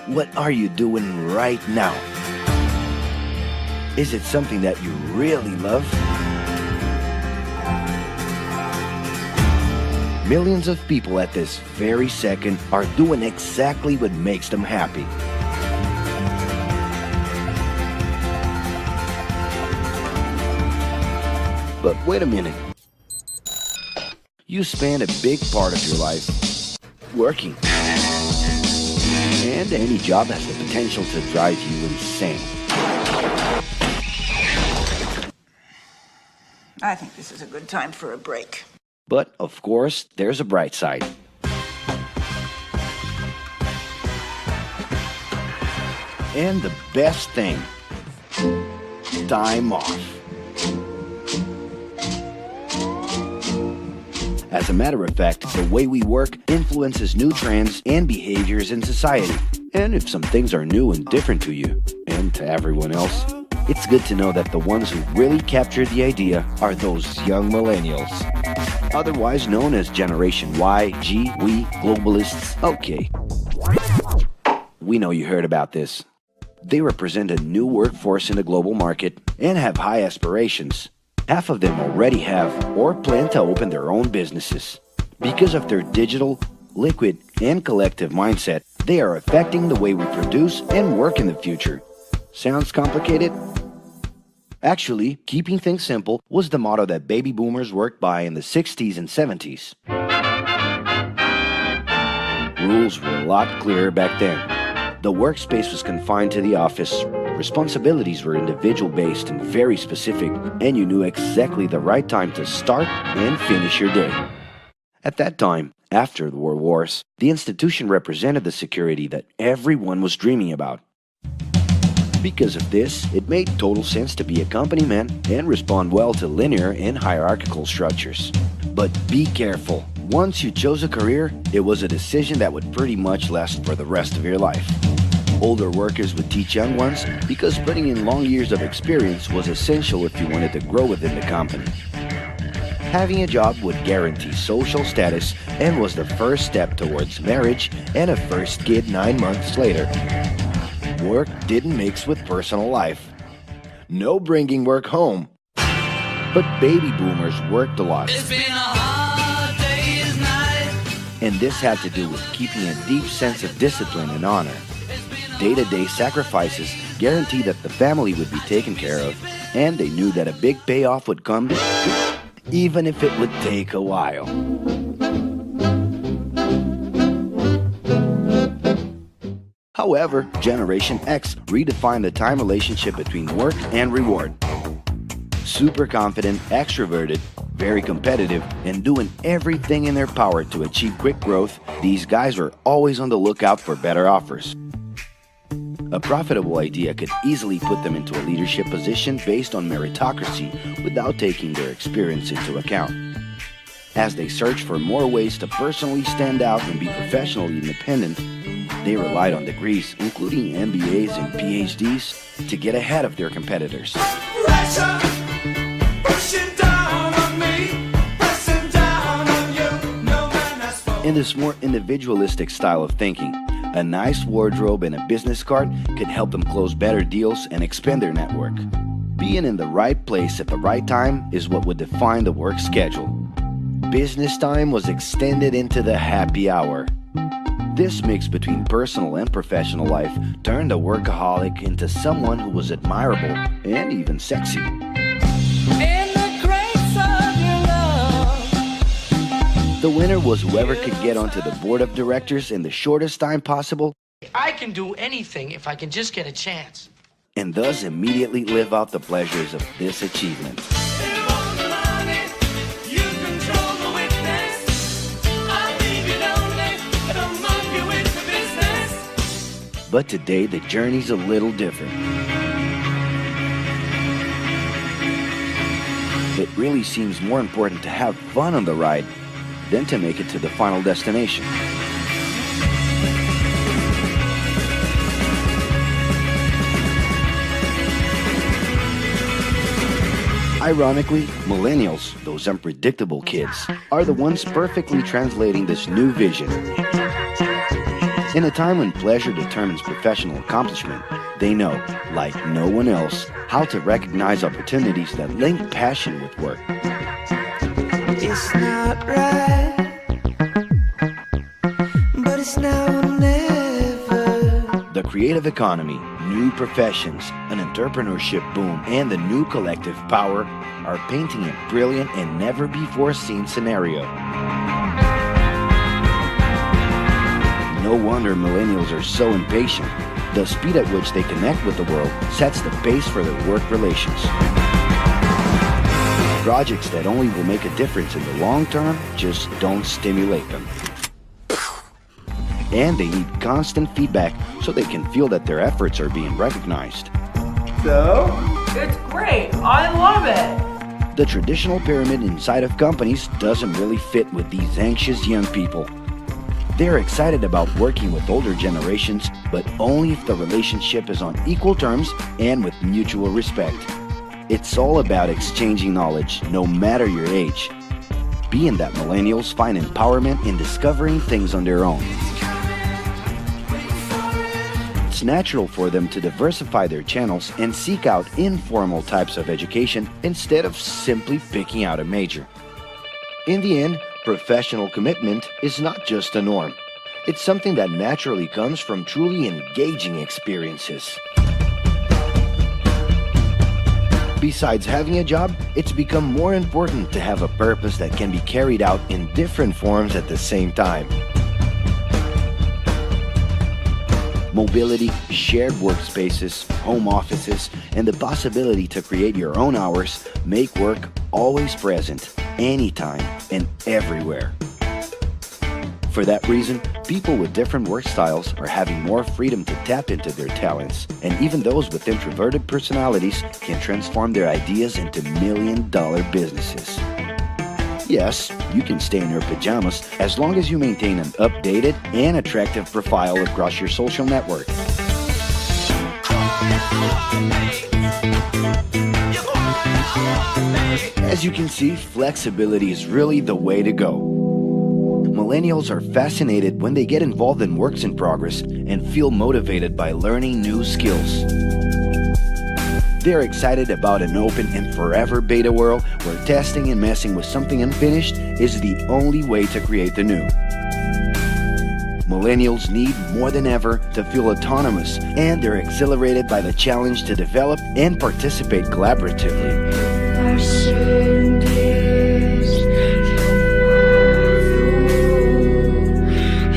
What are you doing right now? Is it something that you really love? Millions of people at this very second are doing exactly what makes them happy. But wait a minute. You spend a big part of your life working. And any job has the potential to drive you insane. I think this is a good time for a break. But, of course, there's a bright side. And the best thing, time off. As a matter of fact, the way we work influences new trends and behaviors in society. And if some things are new and different to you, and to everyone else, it's good to know that the ones who really captured the idea are those young millennials. Otherwise known as Generation Y, G, we, globalists. Okay. We know you heard about this. They represent a new workforce in the global market and have high aspirations. Half of them already have or plan to open their own businesses. Because of their digital, liquid, and collective mindset, they are affecting the way we produce and work in the future. Sounds complicated? Actually, keeping things simple was the motto that baby boomers worked by in the 60s and 70s. Rules were a lot clearer back then. The workspace was confined to the office. Responsibilities were individual-based and very specific, and you knew exactly the right time to start and finish your day. At that time, after the World Wars, the institution represented the security that everyone was dreaming about. Because of this, it made total sense to be a company man and respond well to linear and hierarchical structures. But be careful. Once you chose a career, it was a decision that would pretty much last for the rest of your life. Older workers would teach young ones because putting in long years of experience was essential if you wanted to grow within the company. Having a job would guarantee social status and was the first step towards marriage and a first kid 9 months later. Work didn't mix with personal life. No bringing work home. But baby boomers worked a lot. It's been a hard day's night. And this had to do with keeping a deep sense of discipline and honor. Day-to-day sacrifices guaranteed that the family would be taken care of, and they knew that a big payoff would come, even if it would take a while. However, Generation X redefined the time relationship between work and reward. Super confident, extroverted, very competitive, and doing everything in their power to achieve quick growth, these guys were always on the lookout for better offers. A profitable idea could easily put them into a leadership position based on meritocracy without taking their experience into account. As they searched for more ways to personally stand out and be professionally independent, they relied on degrees, including MBAs and PhDs, to get ahead of their competitors. Pressure, pushing down on me, pressing down on you. No man has spoken. In this more individualistic style of thinking, a nice wardrobe and a business card could help them close better deals and expand their network. Being in the right place at the right time is what would define the work schedule. Business time was extended into the happy hour. This mix between personal and professional life turned a workaholic into someone who was admirable and even sexy. In the grace of your love. The winner was whoever could get onto the board of directors in the shortest time possible I can do anything if I can just get a chance. and thus immediately live out the pleasures of this achievement. You want the money, you control the witness. I'll leave you lonely, don't monkey with the business. But today the journey's a little different. It really seems more important to have fun on the ride than to make it to the final destination. Ironically, millennials, those unpredictable kids, are the ones perfectly translating this new vision. In a time when pleasure determines professional accomplishment, they know, like no one else, how to recognize opportunities that link passion with work. It's not right, but it's now or never. The creative economy, new professions, an entrepreneurship boom, and the new collective power are painting a brilliant and never-before-seen scenario. No wonder millennials are so impatient. The speed at which they connect with the world sets the pace for their work relations. Projects that only will make a difference in the long term just don't stimulate them. And they need constant feedback so they can feel that their efforts are being recognized. So? It's great. I love it. The traditional pyramid inside of companies doesn't really fit with these anxious young people. They're excited about working with older generations, but only if the relationship is on equal terms and with mutual respect. It's all about exchanging knowledge, no matter your age. Being that millennials find empowerment in discovering things on their own. It's natural for them to diversify their channels and seek out informal types of education instead of simply picking out a major. In the end, professional commitment is not just a norm. It's something that naturally comes from truly engaging experiences. Besides having a job, it's become more important to have a purpose that can be carried out in different forms at the same time. Mobility, shared workspaces, home offices, and the possibility to create your own hours make work always present, anytime and everywhere. For that reason, people with different work styles are having more freedom to tap into their talents, and even those with introverted personalities can transform their ideas into million-dollar businesses. Yes, you can stay in your pajamas as long as you maintain an updated and attractive profile across your social network. As you can see, flexibility is really the way to go. Millennials are fascinated when they get involved in works in progress and feel motivated by learning new skills. They're excited about an open and forever beta world where testing and messing with something unfinished is the only way to create the new. Millennials need more than ever to feel autonomous, and they're exhilarated by the challenge to develop and participate collaboratively.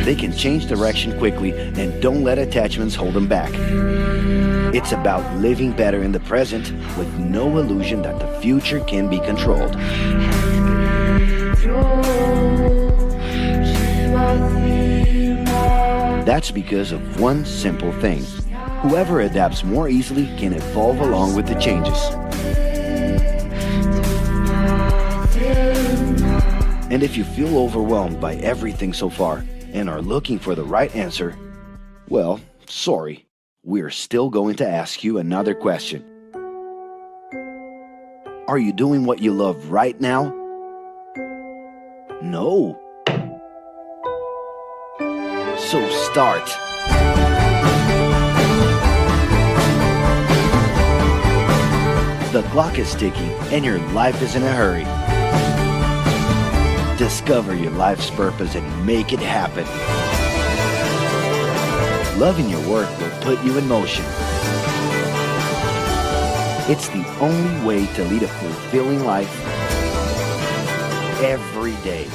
They can change direction quickly and don't let attachments hold them back. It's about living better in the present with no illusion that the future can be controlled. That's because of one simple thing. Whoever adapts more easily can evolve along with the changes. And if you feel overwhelmed by everything so far and are looking for the right answer, well, sorry. We're still going to ask you another question. Are you doing what you love right now? No. So start. The clock is ticking and your life is in a hurry. Discover your life's purpose and make it happen. Loving your work will put you in motion. It's the only way to lead a fulfilling life every day.